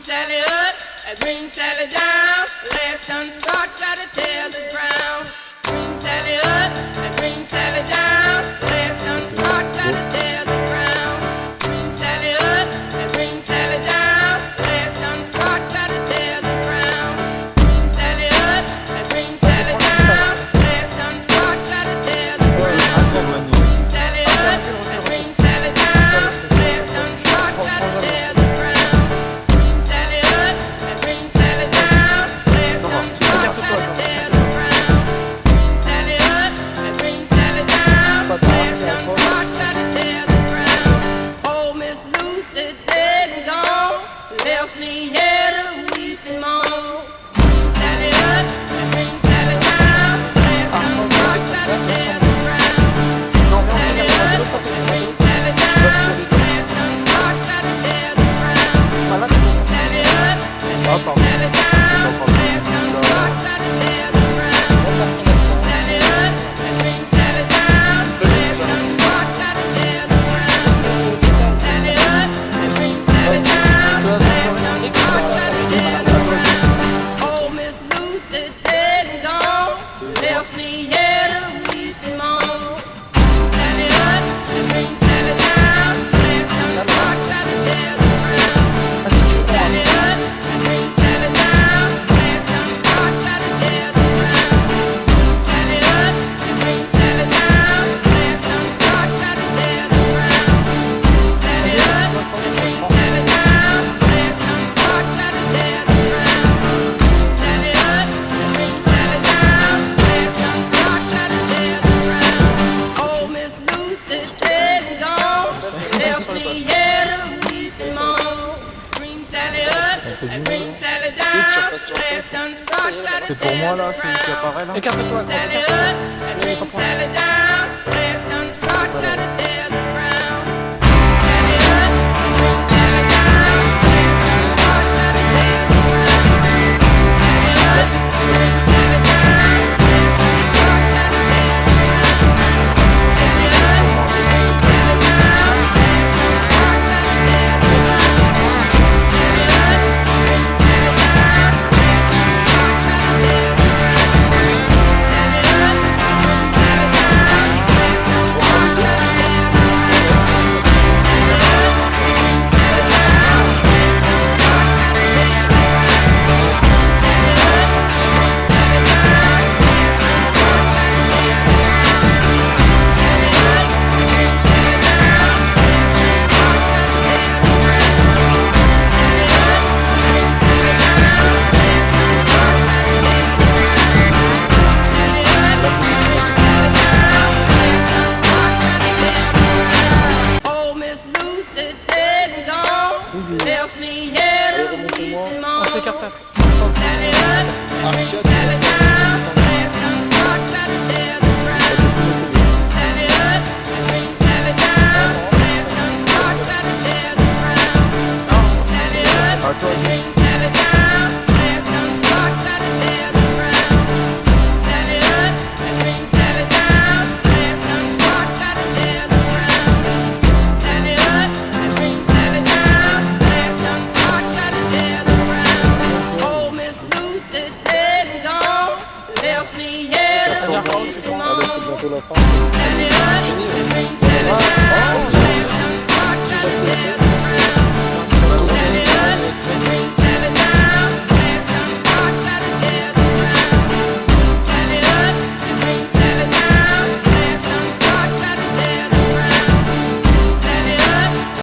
Green Sally up, Green Sally down. Last done start, gotta tell the ground. Green Sally up, Green Sally down. Last done start, gotta tell the ground. Green Sally up, Green Sally down. Last done start, gotta tell the ground. Green Sally up, Green Sally down. Last done start, gotta tell the ground. Green Sally up, Green Sally down. Last done start, gotta tell the ground. Green Sally up, Green Sally down. Last done start, gotta tell the ground. Green Sally up, Green Sally down. Last done start, gotta tell the ground. Oh, Miss Lucy dead and gone, left me here to weep and moan. Green Sally up, Green Sally down. Last done start, gotta tell the ground. Sally up, Green Sally down. Last done start, gotta tell the ground. Sally up, Green Sally down. Last done start, gotta tell the ground. Sally up, Green Sally down. Last done start, gotta tell the ground. Sally up, Green Sally down. Last done start, gotta tell the ground. Oh, Miss Lucy's dead and gone, left me here to weep and moan. Sally up, Green Sally down. Last done start, gotta tell the ground. Sally up, Green Sally down. Last done start, gotta tell the ground. Sally up, Green Sally down. Last done start, gotta tell the ground. Sally up, Green Sally down. Last done start, gotta tell the ground. Sally up, Green Sally down. Last done start, gotta tell the ground. Oh, Miss Lucy's dead and gone, left me here to weep and moan. Green Sally up, Green Sally down. Last done start, gotta C'est pour moi là, celui qui apparaît là. Écarte-toi. Sally up, Green Sally down. Last done start, gotta tell the ground. Sally up, Green Sally down. Last done start, gotta tell the ground. Sally up, Green Sally down. Last done start, gotta tell the ground. Sally up, Green Sally down. Last done start, gotta tell the ground. Sally up, Green Sally down. Last done start, gotta tell the ground. Sally up, Green Sally down. Last done start, gotta tell the ground. Sally up, Green Sally down. Last done start, gotta tell the ground. Sally up, Green Sally down. Last done start, gotta tell the ground. Sally up, Green Sally down. Last done start, gotta tell the ground. Sally up, Green Sally down. Last done start, gotta tell the ground. Sally up, Green Sally down. Last done start, gotta tell the ground. Oh, Miss Lucy dead and gone, left me here to weep and moan. On s'écarte. Sally up, Green Sally down. Last done start, gotta tell the ground. Sally up, Green Sally down. Last done start, gotta tell the ground. Sally up, Green